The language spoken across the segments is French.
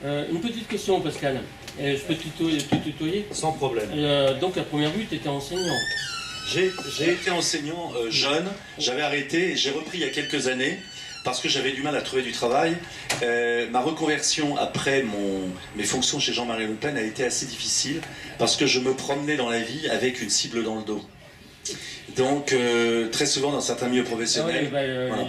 Une petite question, Pascal. Je peux te tutoyer? Sans problème. Donc la première vue, tu étais enseignant. J'ai été enseignant jeune, j'avais arrêté et j'ai repris il y a quelques années parce que j'avais du mal à trouver du travail. Ma reconversion après mes fonctions chez Jean-Marie Le Pen a été assez difficile parce que je me promenais dans la vie avec une cible dans le dos. Donc très souvent dans certains milieux professionnels. Voilà.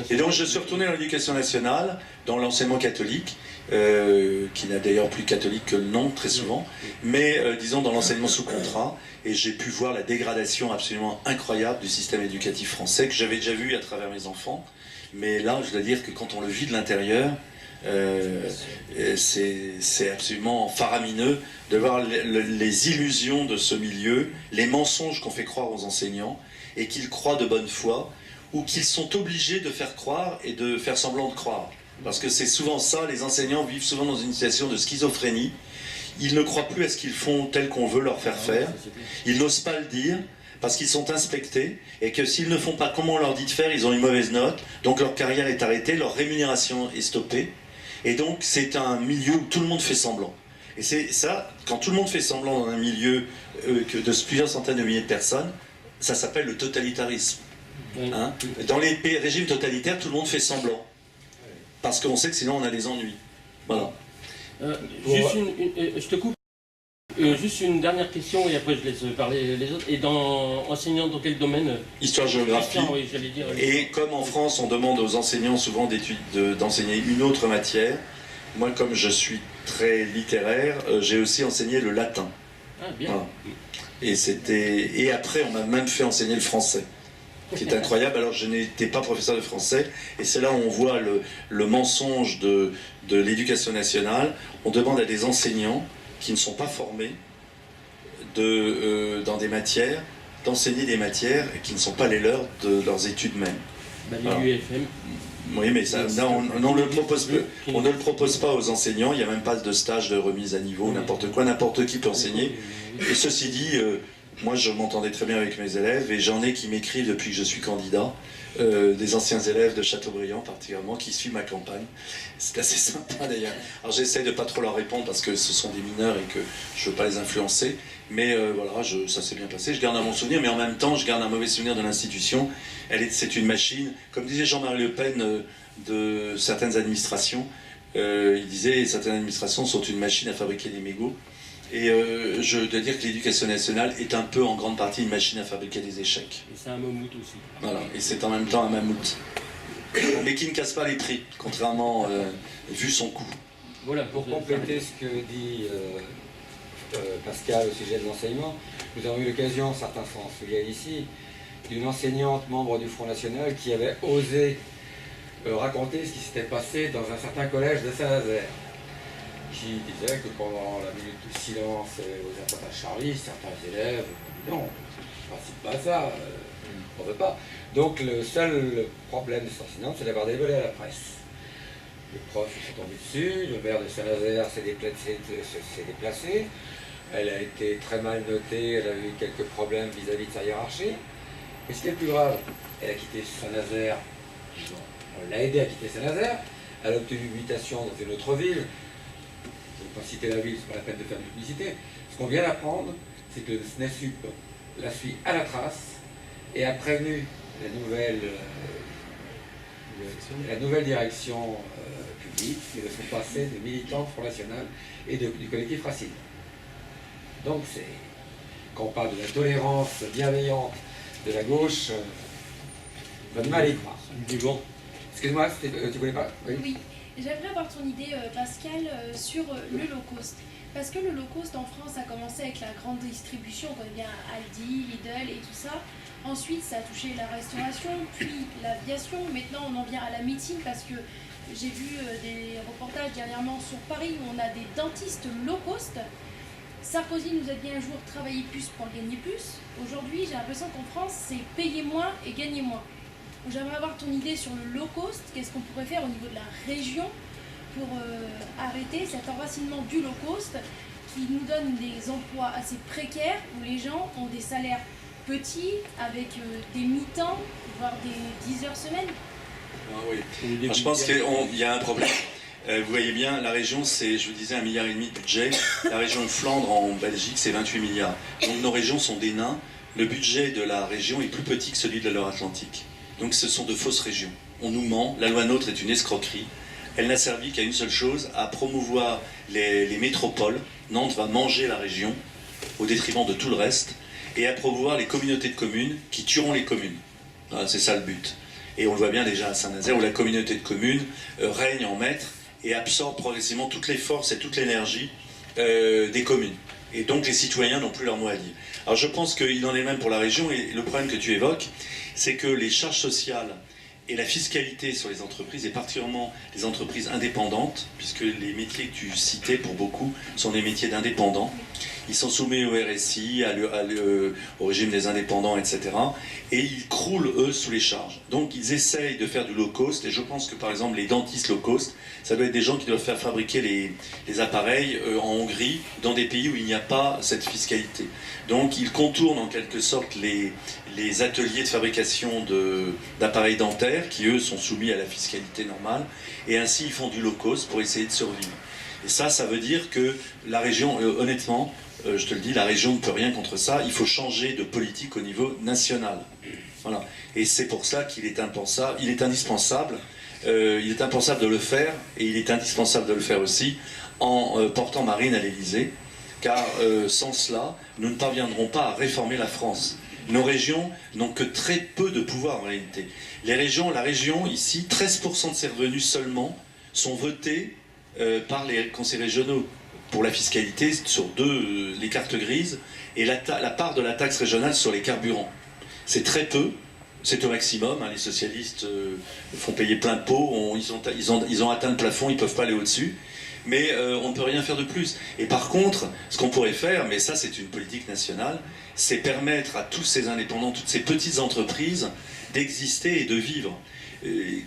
Et donc je suis retourné dans l'éducation nationale, dans l'enseignement catholique, qui n'a d'ailleurs plus catholique que le nom très souvent, mais disons dans l'enseignement sous contrat, et j'ai pu voir la dégradation absolument incroyable du système éducatif français, que j'avais déjà vu à travers mes enfants, mais là je dois dire que quand on le vit de l'intérieur, c'est absolument faramineux de voir les illusions de ce milieu, les mensonges qu'on fait croire aux enseignants, et qu'ils croient de bonne foi, ou qu'ils sont obligés de faire croire et de faire semblant de croire. Parce que c'est souvent ça, les enseignants vivent souvent dans une situation de schizophrénie. Ils ne croient plus à ce qu'ils font tel qu'on veut leur faire faire. Ils n'osent pas le dire parce qu'ils sont inspectés et que s'ils ne font pas comme on leur dit de faire, ils ont une mauvaise note. Donc leur carrière est arrêtée, leur rémunération est stoppée. Et donc c'est un milieu où tout le monde fait semblant. Et c'est ça, quand tout le monde fait semblant dans un milieu de plusieurs centaines de milliers de personnes, ça s'appelle le totalitarisme. Hein? Dans les régimes totalitaires, tout le monde fait semblant. Parce qu'on sait que sinon on a des ennuis. Voilà. Je te coupe. Juste une dernière question et après je laisse parler les autres. Et enseignant dans quel domaine? Histoire-géographie. Oui, j'allais dire. Et comme en France on demande aux enseignants souvent d'enseigner une autre matière, moi comme je suis très littéraire, j'ai aussi enseigné le latin. Ah, bien. Voilà. Et après on m'a même fait enseigner le français, qui est incroyable. Alors je n'étais pas professeur de français, et c'est là où on voit le mensonge de l'éducation nationale. On demande à des enseignants qui ne sont pas formés dans des matières, d'enseigner des matières qui ne sont pas les leurs de leurs études même. L'UFM. Oui, mais ça, là, on ne le propose pas aux enseignants, il n'y a même pas de stage de remise à niveau, n'importe quoi, n'importe qui peut enseigner. Et ceci dit, moi je m'entendais très bien avec mes élèves, et j'en ai qui m'écrivent depuis que je suis candidat, des anciens élèves de Châteaubriand particulièrement, qui suivent ma campagne. C'est assez sympa d'ailleurs. Alors j'essaie de pas trop leur répondre parce que ce sont des mineurs et que je veux pas les influencer, mais voilà, ça s'est bien passé, je garde un bon souvenir, mais en même temps je garde un mauvais souvenir de l'institution. C'est une machine, comme disait Jean-Marie Le Pen de certaines administrations, il disait certaines administrations sont une machine à fabriquer des mégots. Et je dois dire que l'éducation nationale est un peu en grande partie une machine à fabriquer des échecs. Et c'est un mammouth aussi. Voilà, et c'est en même temps un mammouth. Mais qui ne casse pas les prix, contrairement, vu son coût. Voilà, pour compléter ce que dit Pascal au sujet de l'enseignement, nous avons eu l'occasion, certains s'en souviennent ici, d'une enseignante membre du Front National qui avait osé raconter ce qui s'était passé dans un certain collège de Saint-Nazaire, qui disait que pendant la minute de silence aux attentats Charlie, certains élèves non, on ne participe pas à ça, on ne veut pas. Donc le seul problème de cette enseignante, c'est d'avoir dévoilé à la presse. Les profs sont tombés dessus, le maire de Saint-Nazaire s'est déplacé, elle a été très mal notée, elle a eu quelques problèmes vis-à-vis de sa hiérarchie. Et ce qui est le plus grave, elle a quitté Saint-Nazaire, on l'a aidé à quitter Saint-Nazaire, elle a obtenu une mutation dans une autre ville. Je ne vais pas citer la ville, c'est pas la peine de faire de publicité. Ce qu'on vient d'apprendre, c'est que le SNESUP la suit à la trace et a prévenu la nouvelle direction publique de son passé de militant Front National et du collectif Racine. Donc quand on parle de la tolérance bienveillante de la gauche, on va mal y croire. Excuse-moi, tu connais pas? Oui. J'aimerais avoir ton idée, Pascal, sur le low cost. Parce que le low cost en France a commencé avec la grande distribution, on connaît bien Aldi, Lidl et tout ça. Ensuite, ça a touché la restauration, puis l'aviation. Maintenant, on en vient à la médecine parce que j'ai vu des reportages dernièrement sur Paris où on a des dentistes low cost. Sarkozy nous a dit un jour travailler plus pour gagner plus. Aujourd'hui, j'ai l'impression qu'en France, c'est payer moins et gagner moins. J'aimerais avoir ton idée sur le low cost. Qu'est-ce qu'on pourrait faire au niveau de la région pour arrêter cet enracinement du low cost qui nous donne des emplois assez précaires où les gens ont des salaires petits avec des mi-temps, voire des 10 heures semaine. Ah oui. Je pense qu'il y a un problème. Vous voyez bien, la région, c'est, je vous disais, 1,5 milliard de budget. La région de Flandre, en Belgique, c'est 28 milliards. Donc nos régions sont des nains. Le budget de la région est plus petit que celui de la Loire-Atlantique. Donc ce sont de fausses régions. On nous ment, la loi NOTRe est une escroquerie. Elle n'a servi qu'à une seule chose, à promouvoir les métropoles. Nantes va manger la région au détriment de tout le reste, et à promouvoir les communautés de communes qui tueront les communes. Voilà, c'est ça le but. Et on le voit bien déjà à Saint-Nazaire, où la communauté de communes règne en maître et absorbe progressivement toutes les forces et toute l'énergie des communes. Et donc les citoyens n'ont plus leur mot à dire. Alors je pense qu'il en est même pour la région, et le problème que tu évoques, c'est que les charges sociales et la fiscalité sur les entreprises, et particulièrement les entreprises indépendantes, puisque les métiers que tu citais pour beaucoup sont des métiers d'indépendants, ils sont soumis au RSI, au régime des indépendants, etc. Et ils croulent, eux, sous les charges. Donc ils essayent de faire du low cost, et je pense que par exemple les dentistes low cost, ça doit être des gens qui doivent faire fabriquer les appareils en Hongrie, dans des pays où il n'y a pas cette fiscalité. Donc ils contournent en quelque sorte les ateliers de fabrication d'appareils dentaires, qui eux sont soumis à la fiscalité normale, et ainsi ils font du low cost pour essayer de survivre. Et ça veut dire que la région, honnêtement, je te le dis, la région ne peut rien contre ça, il faut changer de politique au niveau national. Voilà. Et c'est pour ça qu'il est impensable, il est indispensable de le faire, et il est indispensable de le faire aussi en portant Marine à l'Élysée, car sans cela, nous ne parviendrons pas à réformer la France. Nos régions n'ont que très peu de pouvoir en réalité. La région ici, 13% de ses revenus seulement sont votés par les conseils régionaux pour la fiscalité sur les cartes grises, et la part de la taxe régionale sur les carburants. C'est très peu, c'est au maximum, hein, les socialistes font payer plein de pots, ils ont atteint le plafond, ils ne peuvent pas aller au-dessus, mais on ne peut rien faire de plus. Et par contre, ce qu'on pourrait faire, mais ça c'est une politique nationale, c'est permettre à tous ces indépendants, toutes ces petites entreprises d'exister et de vivre.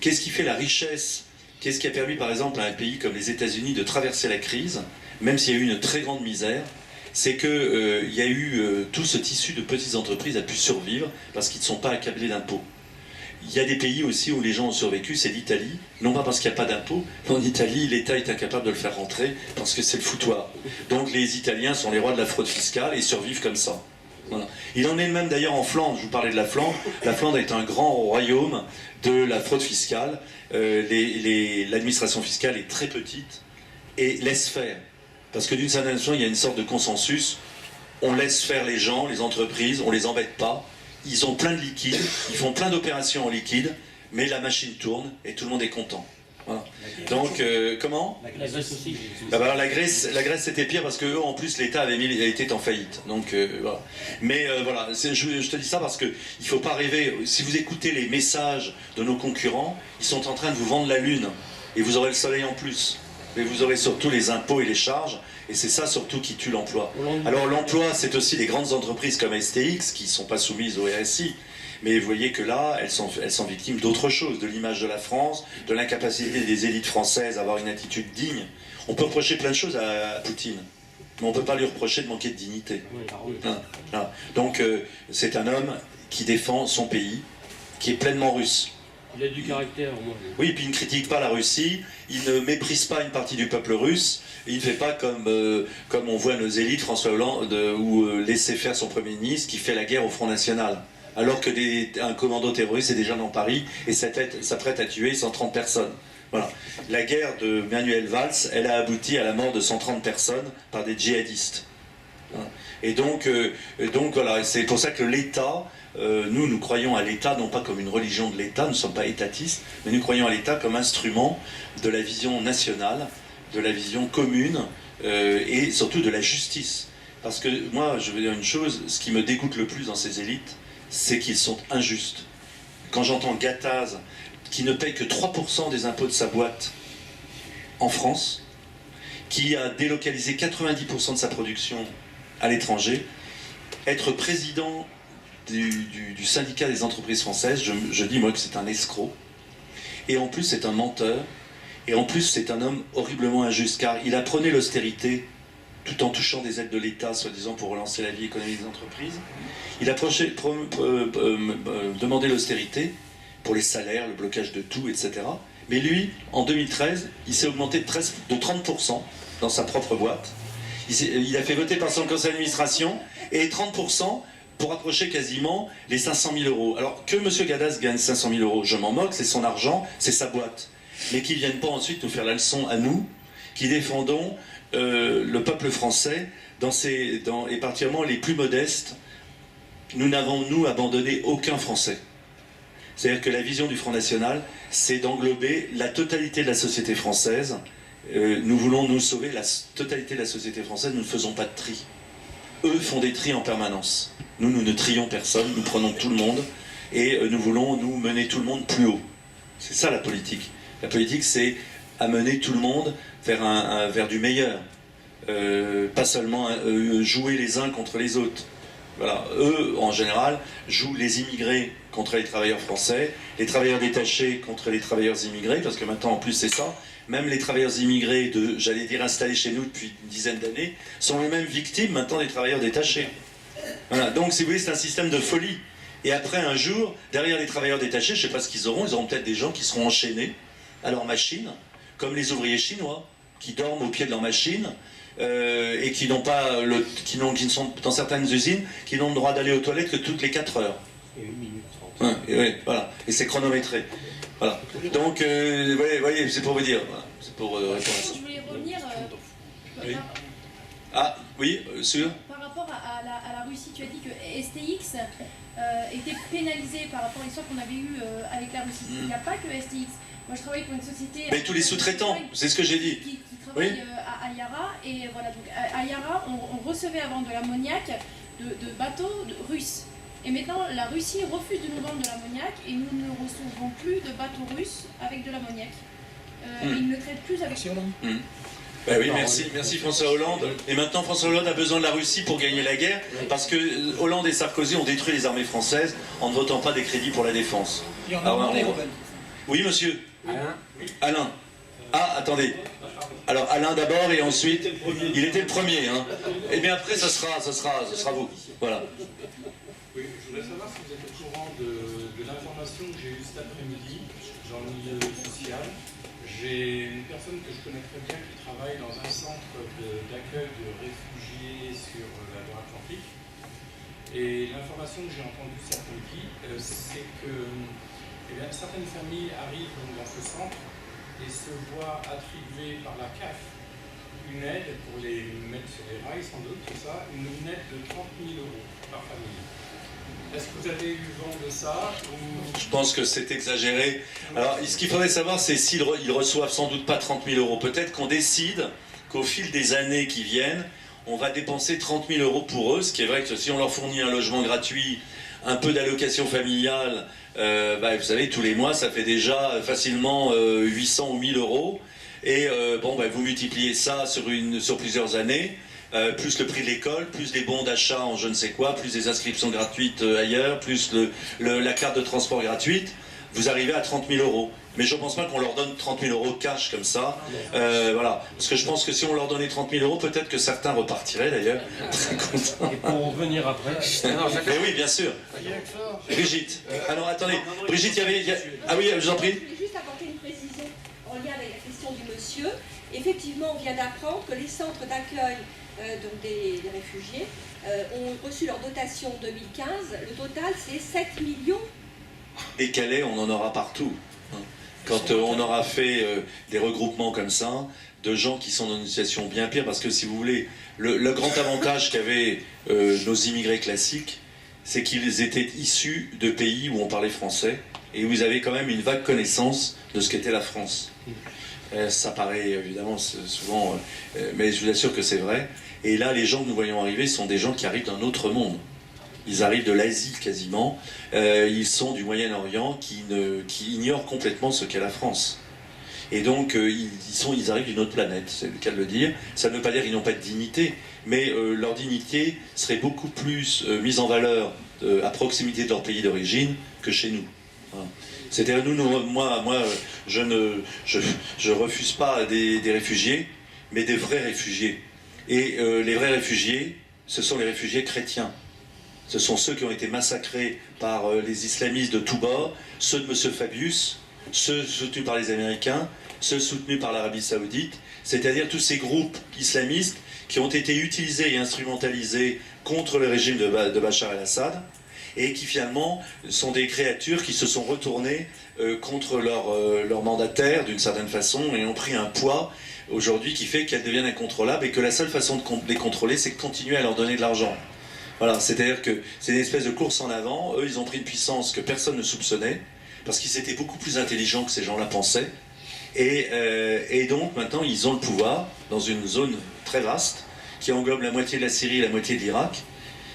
Qu'est-ce qui fait la richesse? Qu'est-ce qui a permis par exemple à un pays comme les États-Unis de traverser la crise, même s'il y a eu une très grande misère? C'est qu'il y a eu tout ce tissu de petites entreprises a pu survivre parce qu'ils ne sont pas accablés d'impôts. Il y a des pays aussi où les gens ont survécu, c'est l'Italie, non pas parce qu'il n'y a pas d'impôts, mais en Italie, l'État est incapable de le faire rentrer parce que c'est le foutoir. Donc les Italiens sont les rois de la fraude fiscale et survivent comme ça. Voilà. Il en est le même d'ailleurs en Flandre, je vous parlais de la Flandre. La Flandre est un grand royaume de la fraude fiscale. L'administration fiscale est très petite et laisse faire. Parce que d'une certaine façon, il y a une sorte de consensus. On laisse faire les gens, les entreprises, on ne les embête pas. Ils ont plein de liquide, ils font plein d'opérations en liquide, mais la machine tourne et tout le monde est content. Voilà. Donc, comment? La Grèce aussi. Alors, la Grèce c'était pire parce que en plus l'État était en faillite. Donc voilà. Mais voilà, je te dis ça parce que il faut pas rêver. Si vous écoutez les messages de nos concurrents, ils sont en train de vous vendre la lune et vous aurez le soleil en plus. Mais vous aurez surtout les impôts et les charges, et c'est ça surtout qui tue l'emploi. Alors l'emploi, c'est aussi les grandes entreprises comme STX qui ne sont pas soumises au RSI. Mais vous voyez que là, elles sont victimes d'autre chose, de l'image de la France, de l'incapacité des élites françaises à avoir une attitude digne. On peut reprocher plein de choses à Poutine, mais on ne peut pas lui reprocher de manquer de dignité. Donc c'est un homme qui défend son pays, qui est pleinement russe. Il a du caractère, au moins. Oui, et puis il ne critique pas la Russie, il ne méprise pas une partie du peuple russe, et il ne fait pas comme on voit nos élites, François Hollande, ou laisser faire son Premier ministre qui fait la guerre au Front National. Alors qu'un commando terroriste est déjà dans Paris et s'apprête à tuer 130 personnes. Voilà. La guerre de Manuel Valls, elle a abouti à la mort de 130 personnes par des djihadistes. Voilà. Et donc voilà, c'est pour ça que l'État, nous croyons à l'État, non pas comme une religion de l'État, nous ne sommes pas étatistes, mais nous croyons à l'État comme instrument de la vision nationale, de la vision commune et surtout de la justice. Parce que moi, je veux dire une chose, ce qui me dégoûte le plus dans ces élites, c'est qu'ils sont injustes. Quand j'entends Gattaz, qui ne paye que 3% des impôts de sa boîte en France, qui a délocalisé 90% de sa production à l'étranger, être président du syndicat des entreprises françaises, je dis moi que c'est un escroc, et en plus c'est un menteur, et en plus c'est un homme horriblement injuste, car il apprenait l'austérité tout en touchant des aides de l'État, soi-disant pour relancer la vie économique des entreprises. Il a demandé l'austérité pour les salaires, le blocage de tout, etc. Mais lui, en 2013, il s'est augmenté de 30% dans sa propre boîte. Il a fait voter par son conseil d'administration et 30% pour approcher quasiment les 500 000 euros. Alors que M. Gadas gagne 500 000 euros, je m'en moque, c'est son argent, c'est sa boîte. Mais qu'ils ne viennent pas ensuite nous faire la leçon à nous, qui défendons le peuple français et particulièrement les plus modestes. Nous n'avons, nous, abandonné aucun Français. C'est-à-dire que la vision du Front National, c'est d'englober la totalité de la société française. Nous voulons nous sauver la totalité de la société française, nous ne faisons pas de tri. Eux font des tris en permanence. Nous ne trions personne, nous prenons tout le monde et nous voulons nous mener tout le monde plus haut. C'est ça la politique. La politique, c'est amener tout le monde vers du meilleur. Pas seulement jouer les uns contre les autres. Voilà. Eux, en général, jouent les immigrés contre les travailleurs français, les travailleurs détachés contre les travailleurs immigrés, parce que maintenant, en plus, c'est ça. Même les travailleurs immigrés, j'allais dire installés chez nous depuis une dizaine d'années, sont eux-mêmes victimes maintenant des travailleurs détachés. Voilà. Donc, si vous voulez, c'est un système de folie. Et après, un jour, derrière les travailleurs détachés, je ne sais pas ce qu'ils auront peut-être des gens qui seront enchaînés à leur machine, comme les ouvriers chinois, qui dorment au pied de leur machine, et qui n'ont pas qui sont dans certaines usines, qui n'ont le droit d'aller aux toilettes que toutes les 4 heures. Et 1 minute 30. Oui, voilà. Et c'est chronométré. Voilà. Donc, voyez, c'est pour vous dire. Voilà. C'est pour répondre à ça. Je voulais revenir Oui. Ah, oui, sûr. par rapport à la Russie. Tu as dit que STX était pénalisé par rapport à l'histoire qu'on avait eue avec la Russie. Il n'y a pas que STX. Moi, je travaille pour une société... Mais tous les sous-traitants, c'est ce que j'ai dit. Qui travaille Oui. à Yara. Et voilà, donc à Yara, on recevait avant de l'ammoniac de bateaux russes. Et maintenant, la Russie refuse de nous vendre de l'ammoniac et nous ne recevrons plus de bateaux russes avec de l'ammoniac. Ils ne traitent plus avec... Ben oui, merci François Hollande. Et maintenant, François Hollande a besoin de la Russie pour gagner la guerre, parce que Hollande et Sarkozy ont détruit les armées françaises en ne votant pas des crédits pour la défense. Oui, monsieur. Alain. Ah, attendez. Alors, Alain d'abord et ensuite... Il était le premier, hein. Et bien après, ça sera vous. Voilà. Oui, je voudrais savoir si vous êtes au courant de l'information que j'ai eue cet après-midi dans le milieu social. J'ai une personne que je connais très bien qui travaille dans un centre d'accueil de réfugiés sur la Loire-Atlantique. Et l'information que j'ai entendue cet après-midi, c'est que certaines familles arrivent donc dans ce centre et se voient attribuer par la CAF une aide pour les mettre sur les rails, sans doute, c'est ça, une aide de 30 000 euros par famille. Est-ce que vous avez eu vent de ça ou... Je pense que c'est exagéré. Alors, ce qu'il faudrait savoir, c'est s'ils reçoivent sans doute pas 30 000 euros. Peut-être qu'on décide qu'au fil des années qui viennent, on va dépenser 30 000 euros pour eux, ce qui est vrai que si on leur fournit un logement gratuit, un peu d'allocation familiale, vous savez, tous les mois, ça fait déjà facilement 800 ou 1000 euros. Et vous multipliez ça sur plusieurs années, plus le prix de l'école, plus des bons d'achat en je ne sais quoi, plus des inscriptions gratuites ailleurs, plus la carte de transport gratuite, vous arrivez à 30 000 euros. Mais je ne pense pas qu'on leur donne 30 000 euros cash comme ça. Voilà. Parce que je pense que si on leur donnait 30 000 euros, peut-être que certains repartiraient d'ailleurs. Très contents. Et pour revenir après... Mais oui, bien sûr. Brigitte. Alors attendez, Brigitte, il y a... Ah oui, je vous en prie. Je voulais juste apporter une précision en lien avec la question du monsieur. Effectivement, on vient d'apprendre que les centres d'accueil donc des réfugiés ont reçu leur dotation en 2015. Le total, c'est 7 millions. Et Calais, on en aura partout. Quand on aura fait des regroupements comme ça, de gens qui sont dans une situation bien pire, parce que si vous voulez, le grand avantage qu'avaient nos immigrés classiques, c'est qu'ils étaient issus de pays où on parlait français, et où ils avaient quand même une vague connaissance de ce qu'était la France. Ça paraît évidemment souvent, mais je vous assure que c'est vrai. Et là, les gens que nous voyons arriver sont des gens qui arrivent d'un autre monde. Ils arrivent de l'Asie quasiment, ils sont du Moyen-Orient qui ignorent complètement ce qu'est la France. Et donc ils arrivent d'une autre planète, c'est le cas de le dire. Ça ne veut pas dire qu'ils n'ont pas de dignité, mais leur dignité serait beaucoup plus mise en valeur à proximité de leur pays d'origine que chez nous. Voilà. C'est-à-dire moi je refuse pas des réfugiés, mais des vrais réfugiés. Et les vrais réfugiés, ce sont les réfugiés chrétiens. Ce sont ceux qui ont été massacrés par les islamistes de tous bords, ceux de M. Fabius, ceux soutenus par les Américains, ceux soutenus par l'Arabie Saoudite, c'est-à-dire tous ces groupes islamistes qui ont été utilisés et instrumentalisés contre le régime de Bachar el-Assad, et qui finalement sont des créatures qui se sont retournées contre leur mandataire d'une certaine façon et ont pris un poids aujourd'hui qui fait qu'elles deviennent incontrôlables et que la seule façon de les contrôler, c'est de continuer à leur donner de l'argent. Voilà, c'est-à-dire que c'est une espèce de course en avant. Eux, ils ont pris une puissance que personne ne soupçonnait parce qu'ils étaient beaucoup plus intelligents que ces gens-là pensaient. Et donc maintenant, ils ont le pouvoir dans une zone très vaste qui englobe la moitié de la Syrie et la moitié de l'Irak.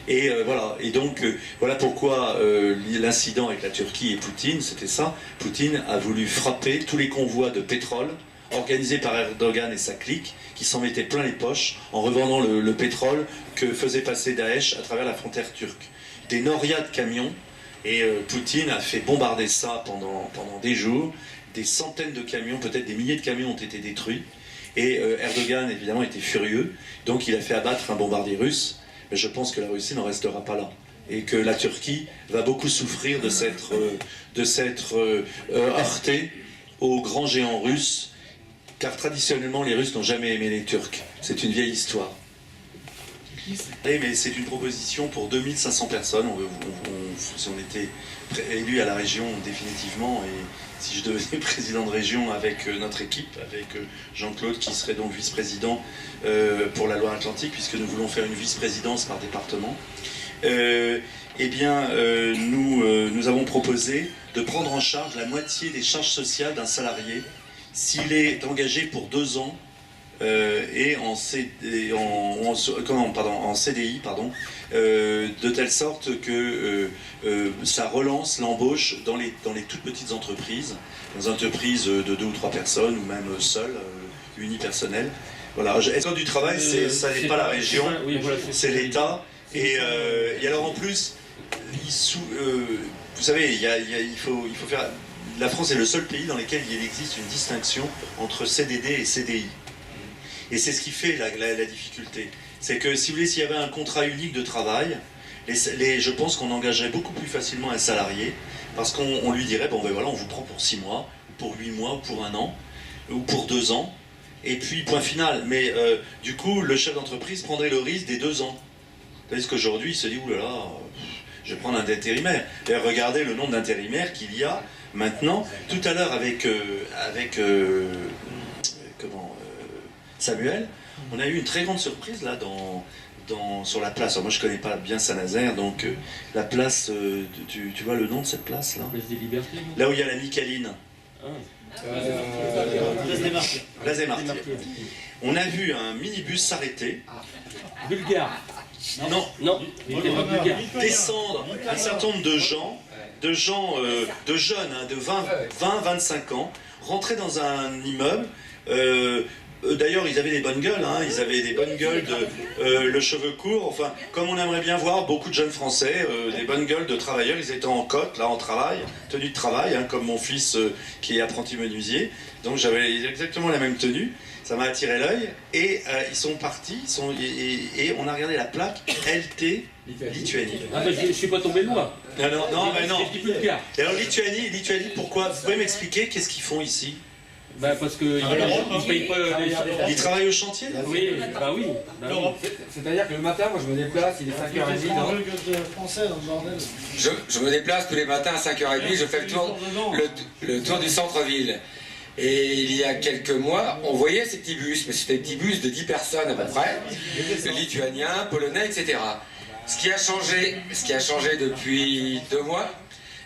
Et voilà. Et donc voilà pourquoi l'incident avec la Turquie et Poutine, c'était ça. Poutine a voulu frapper tous les convois de pétrole organisés par Erdogan et sa clique, qui s'en mettaient plein les poches en revendant le pétrole que faisait passer Daesh à travers la frontière turque. Des norias de camions, et Poutine a fait bombarder ça pendant des jours. Des centaines de camions, peut-être des milliers de camions ont été détruits. Et Erdogan, évidemment, était furieux. Donc il a fait abattre un bombardier russe. Mais je pense que la Russie n'en restera pas là. Et que la Turquie va beaucoup souffrir de s'être heurtée aux grands géants russes. Car traditionnellement, les Russes n'ont jamais aimé les Turcs. C'est une vieille histoire. Mais c'est une proposition pour 2500 personnes. Si on était élu à la région définitivement, et si je devenais président de région avec notre équipe, avec Jean-Claude qui serait donc vice-président pour la Loire-Atlantique, puisque nous voulons faire une vice-présidence par département, nous avons proposé de prendre en charge la moitié des charges sociales d'un salarié s'il est engagé pour 2 ans et en CDI, de telle sorte que ça relance l'embauche dans les toutes petites entreprises, dans des entreprises de 2 ou 3 personnes, ou même seules, unipersonnelles. Voilà. Est-ce que du travail, ça n'est pas la région, c'est l'État. Et alors en plus, vous savez, il faut faire... La France est le seul pays dans lequel il existe une distinction entre CDD et CDI. Et c'est ce qui fait la difficulté. C'est que, si vous voulez, s'il y avait un contrat unique de travail, je pense qu'on engagerait beaucoup plus facilement un salarié, parce qu'on lui dirait, bon ben voilà, on vous prend pour 6 mois, ou pour 8 mois, ou pour 1 an, ou pour 2 ans, et puis point final. Mais du coup, le chef d'entreprise prendrait le risque des 2 ans. Parce qu'aujourd'hui, il se dit, oulala, je vais prendre un intérimaire. D'ailleurs, regardez le nombre d'intérimaires qu'il y a maintenant. Tout à l'heure, avec Samuel, on a eu une très grande surprise là sur la place. Alors, moi, je connais pas bien Saint-Nazaire, donc la place, tu vois le nom de cette place là? Place des Libertés. Là où il y a la Micaline. Place des Martyrs. On a vu un minibus s'arrêter. Bulgare. Non, il était pas bulgare. Descendre un certain nombre de jeunes, de 20-25 ans, rentrer dans un immeuble. D'ailleurs, ils avaient des bonnes gueules, ils avaient des bonnes gueules le cheveu court, enfin, comme on aimerait bien voir beaucoup de jeunes Français, des bonnes gueules de travailleurs. Ils étaient en cotte, là, en travail, tenue de travail, comme mon fils qui est apprenti menuisier. Donc j'avais exactement la même tenue. Ça m'a attiré l'œil, et ils sont partis, et on a regardé la plaque LT Lituanie. Ah ben je suis pas tombé loin. Non. C'est bulgare. Et alors Lituanie, pourquoi? Vous pouvez m'expliquer qu'est-ce qu'ils font iix? Ben parce que ils payent pas Ils travaillent au chantier? Oui, oui. C'est-à-dire que le matin, moi je me déplace, il est 5h30. Je me déplace tous les matins à 5h30, je fais le tour du centre-ville. Et il y a quelques mois, on voyait ces petits bus, mais c'était des petits bus de 10 personnes à peu près, lituaniens, polonais, etc. Ce qui a changé depuis 2 mois,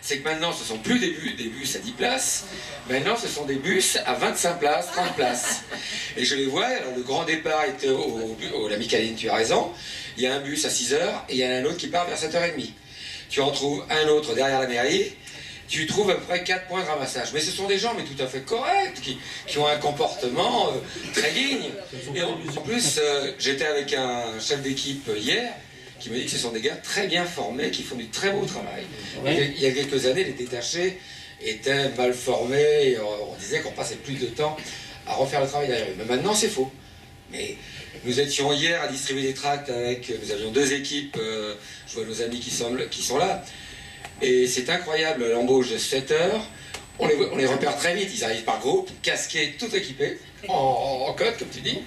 c'est que maintenant ce ne sont plus des bus à 10 places, maintenant ce sont des bus à 25 places, 30 places. Et je les vois, alors le grand départ était la Micaline, tu as raison, il y a un bus à 6h et il y en a un autre qui part vers 7h30. Tu en trouves un autre derrière la mairie, tu trouves à peu près 4 points de ramassage. Mais ce sont des gens tout à fait corrects, qui ont un comportement très digne. Et en plus, j'étais avec un chef d'équipe hier, qui me dit que ce sont des gars très bien formés, qui font du très beau travail. Ouais. Il y a quelques années, les détachés étaient mal formés, et on disait qu'on passait plus de temps à refaire le travail derrière eux. Mais maintenant, c'est faux. Mais nous étions hier à distribuer des tracts nous avions 2 équipes, je vois nos amis qui sont là, et c'est incroyable, l'embauche de 7h, On les repère très vite, ils arrivent par groupe, casqués, tout équipés, en code, comme tu dis.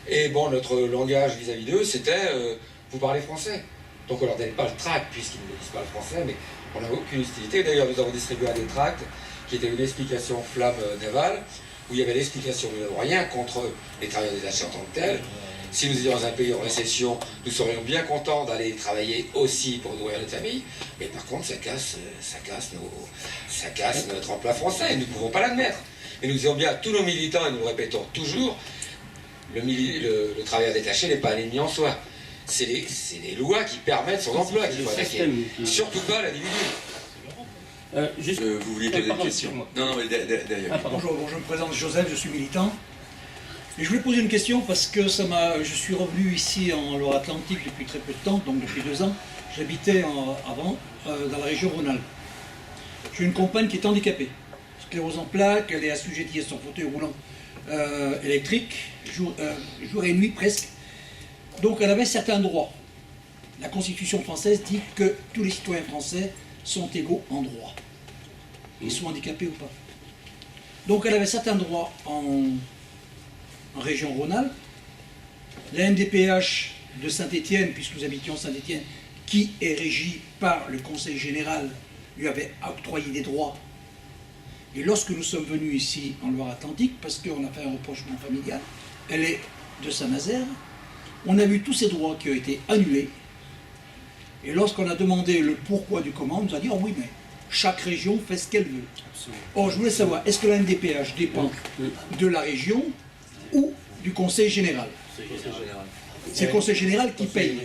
Et bon, notre langage vis-à-vis d'eux, c'était vous parlez français. Donc on leur donnait pas le tract, puisqu'ils ne disent pas le français, mais on n'a aucune utilité. D'ailleurs, nous avons distribué des tracts qui étaient une explication flamme navale, où il y avait l'explication de rien contre les travailleurs détachés en tant que tels. Si nous étions dans un pays en récession, nous serions bien contents d'aller travailler aussi pour nourrir notre famille, mais par contre, ça casse notre emploi français, et nous ne pouvons pas l'admettre. Et nous disons bien à tous nos militants, et nous le répétons toujours, le travailleur détaché n'est pas un ennemi en soi. C'est les lois qui permettent son emploi qu'il faut attaquer. Surtout pas l'individu. Vous vouliez poser une question? Non, mais derrière. Bonjour, je me présente Joseph, je suis militant. Et je voulais poser une question parce que je suis revenu ici en Loire-Atlantique depuis très peu de temps, donc depuis 2 ans. J'habitais avant dans la région Rhône-Alpes. J'ai une compagne qui est handicapée, sclérose en plaques, elle est assujettie à son fauteuil roulant électrique, jour et nuit presque. Donc elle avait certains droits. La Constitution française dit que tous les citoyens français sont égaux en droit. Ils sont handicapés ou pas. Donc elle avait certains droits en région Rhône-Alpes. La MDPH de Saint-Étienne, puisque nous habitions Saint-Étienne, qui est régie par le Conseil général, lui avait octroyé des droits. Et lorsque nous sommes venus ici en Loire-Atlantique, parce qu'on a fait un rapprochement familial, elle est de Saint-Nazaire, on a vu tous ces droits qui ont été annulés. Et lorsqu'on a demandé le pourquoi du comment, on nous a dit « Oh oui, mais chaque région fait ce qu'elle veut. » Or, je voulais savoir, est-ce que la MDPH dépend de la région ou du Conseil général? C'est le Conseil général qui paye.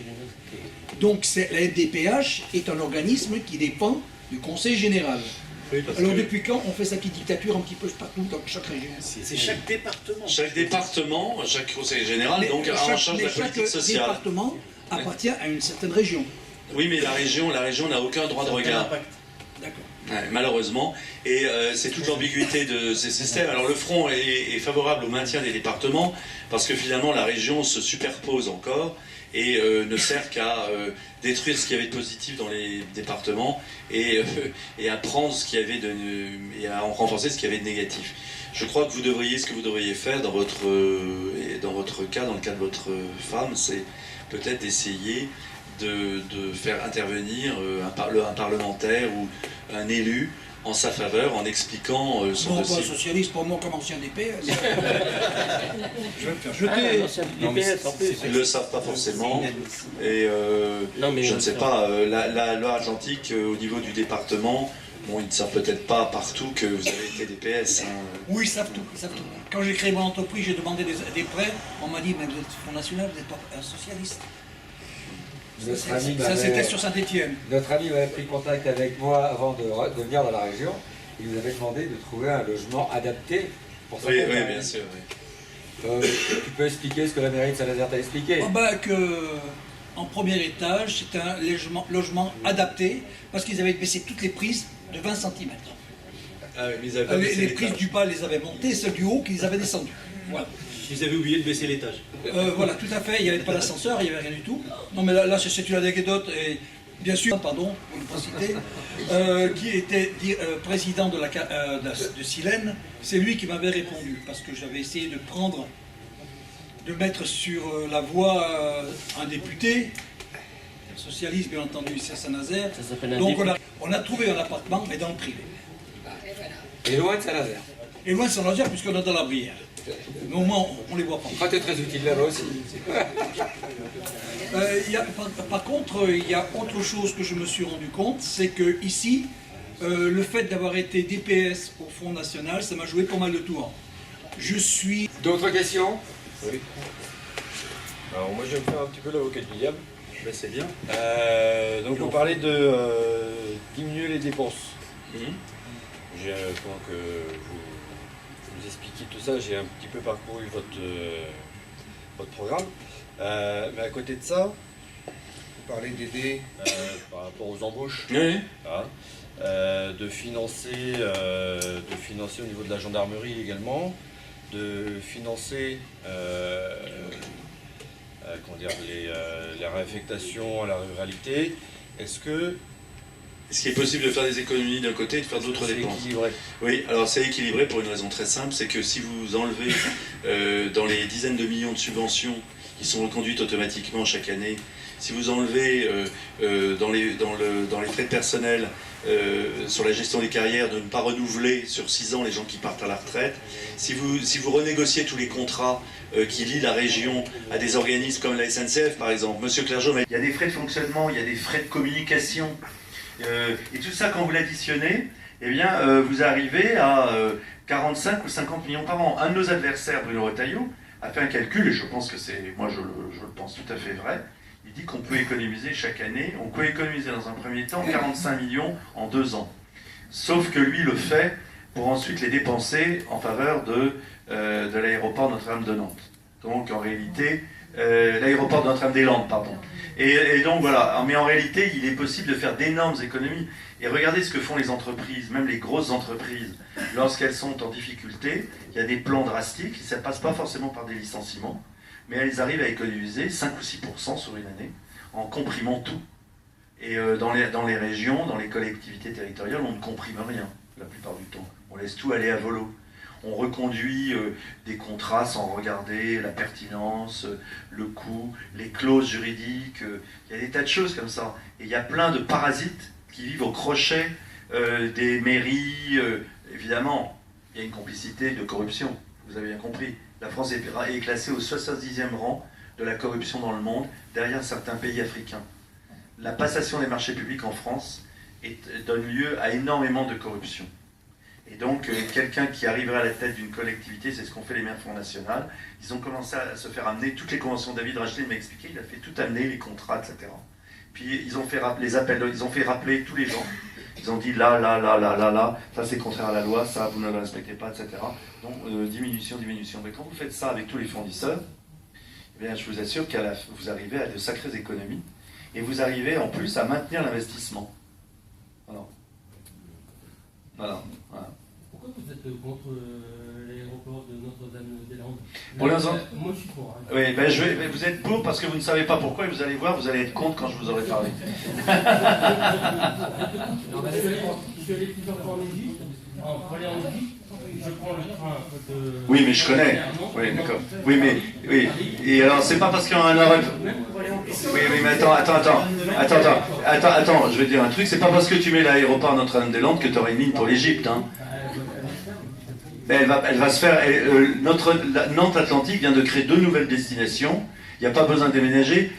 Donc la MDPH est un organisme qui dépend du Conseil général. Oui, alors depuis quand on fait sa petite dictature un petit peu partout dans chaque région? C'est chaque département. Chaque département, chaque conseil général, donc a en charge de la politique chaque sociale. département appartient à une certaine région. Oui, mais la région n'a aucun droit de regard. D'accord. Ouais, malheureusement, et c'est toute l'ambiguïté de ces systèmes. Alors le Front est favorable au maintien des départements, parce que finalement la région se superpose encore, et ne sert qu'à détruire ce qu'il y avait de positif dans les départements, et à prendre ce qu'il y avait et à en renforcer ce qu'il y avait de négatif. Je crois que ce que vous devriez faire dans votre cas, dans le cas de votre femme, c'est peut-être d'essayer de faire intervenir un parlementaire ou un élu en sa faveur, en expliquant son Non, dossier. pas socialiste, pour moi comme ancien DPS. Je vais me faire jeter. DPS en plus. Ils ne le savent pas forcément. Et je ne sais pas, la Loire-Atlantique, au niveau du département, bon, ils ne savent peut-être pas partout que vous avez été DPS. Hein. Oui, ils savent tout, ils savent tout. Quand j'ai créé mon entreprise, j'ai demandé des prêts. On m'a dit, mais vous êtes Front National, vous n'êtes pas un socialiste. Ça, c'était sur Saint-Étienne. Notre ami avait pris contact avec moi avant de venir dans la région. Il nous avait demandé de trouver un logement adapté pour sa compagne. Oui, bien sûr. Oui. Tu peux expliquer ce que la mairie de Saint-Nazaire t'a expliqué? En premier étage, c'est un logement adapté parce qu'ils avaient baissé toutes les prises de 20 cm. Ah, mais ils avaient Les prises du bas les avaient montées, celles du haut qu'ils avaient descendues. Voilà. Ils avaient oublié de baisser l'étage. Voilà, tout à fait, il n'y avait pas d'ascenseur, il n'y avait rien du tout. Non mais là c'est une anecdote, et bien sûr, pardon, pour ne pas citer, qui était président de Silène, c'est lui qui m'avait répondu, parce que j'avais essayé de mettre sur la voie un député, socialiste bien entendu, ici à Saint-Nazaire. Donc on a trouvé un appartement, mais dans le privé. Et loin de Saint-Nazaire. Et loin de Saint-Nazaire, puisqu'on est dans la Brière. Mais au moins, on ne les voit pas. Ah, t'es très utile là-bas aussi. Par contre, il y a autre chose que je me suis rendu compte, c'est que ici, le fait d'avoir été DPS au Front National, ça m'a joué pas mal de tours. Je suis... D'autres questions? Oui. Alors moi je vais me faire un petit peu l'avocat du diable. Ben, c'est bien. Donc vous parlez de diminuer les dépenses. J'ai pendant que vous expliquiez tout ça, j'ai un petit peu parcouru votre programme. Mais à côté de ça, vous parlez d'aider par rapport aux embauches. Oui. Voilà. De financer au niveau de la gendarmerie également, de financer les réaffectations à la ruralité. Est-ce que Est-ce qu'il est possible de faire des économies d'un côté et de faire d'autres dépenses? Équilibré. Oui, alors c'est équilibré pour une raison très simple, c'est que si vous enlevez dans les dizaines de millions de subventions qui sont reconduites automatiquement chaque année, si vous enlevez dans les frais de personnel, sur la gestion des carrières, de ne pas renouveler sur 6 ans les gens qui partent à la retraite, si vous renégociez tous les contrats qui lient la région à des organismes comme la SNCF par exemple, Monsieur Clergeau, il y a des frais de fonctionnement, il y a des frais de communication, et tout ça quand vous l'additionnez, eh bien vous arrivez à 45 ou 50 millions par an. Un de nos adversaires, Bruno Retailleau, a fait un calcul, et je pense que c'est, moi je le pense tout à fait vrai. Il dit qu'on peut économiser chaque année, on peut économiser dans un premier temps 45 millions en 2 ans. Sauf que lui le fait pour ensuite les dépenser en faveur de l'aéroport Notre-Dame de Nantes. Donc en réalité, l'aéroport de Notre-Dame-des-Landes, pardon. Et donc voilà, mais en réalité, il est possible de faire d'énormes économies. Et regardez ce que font les entreprises, même les grosses entreprises, lorsqu'elles sont en difficulté. Il y a des plans drastiques, ça ne passe pas forcément par des licenciements, mais elles arrivent à économiser 5 ou 6% sur une année, en comprimant tout. Et dans les régions, dans les collectivités territoriales, on ne comprime rien, la plupart du temps. On laisse tout aller à volo. On reconduit des contrats sans regarder la pertinence, le coût, les clauses juridiques. Il y a des tas de choses comme ça. Et il y a plein de parasites qui vivent au crochet des mairies. Évidemment, il y a une complicité de corruption, vous avez bien compris. La France est classée au 70e rang de la corruption dans le monde, derrière certains pays africains. La passation des marchés publics en France donne lieu à énormément de corruption. Et donc, quelqu'un qui arriverait à la tête d'une collectivité, c'est ce qu'ont fait les maires Front National, ils ont commencé à se faire amener toutes les conventions. David Rachlin m'a expliqué, il a fait tout amener, les contrats, etc. Puis ils ont fait les appels, ils ont fait rappeler tous les gens. Ils ont dit là, ça c'est contraire à la loi, ça vous ne le respectez pas, etc. Donc diminution. Mais quand vous faites ça avec tous les fournisseurs, eh bien, je vous assure que vous arrivez à de sacrées économies et vous arrivez en plus à maintenir l'investissement. Voilà. Pourquoi vous êtes contre l'aéroport de Notre-Dame-des-Landes? Pour l'instant, moi je suis pour. Hein. Oui, vous êtes pour parce que vous ne savez pas pourquoi et vous allez voir, vous allez être contre quand je vous aurai parlé. Je suis allé plusieurs fois en Égypte. Pour aller en Égypte, je prends le train de... Oui, mais je connais. Oui, d'accord. Oui, mais... Oui. Et alors, c'est pas parce qu'il y a un arrêt... Oui, mais attends, je vais te dire un truc. C'est pas parce que tu mets l'aéroport Notre-Dame-des-Landes que tu auras une ligne pour l'Égypte, hein. Elle va se faire... Nantes Atlantique vient de créer 2 nouvelles destinations. Il n'y a pas besoin de déménager.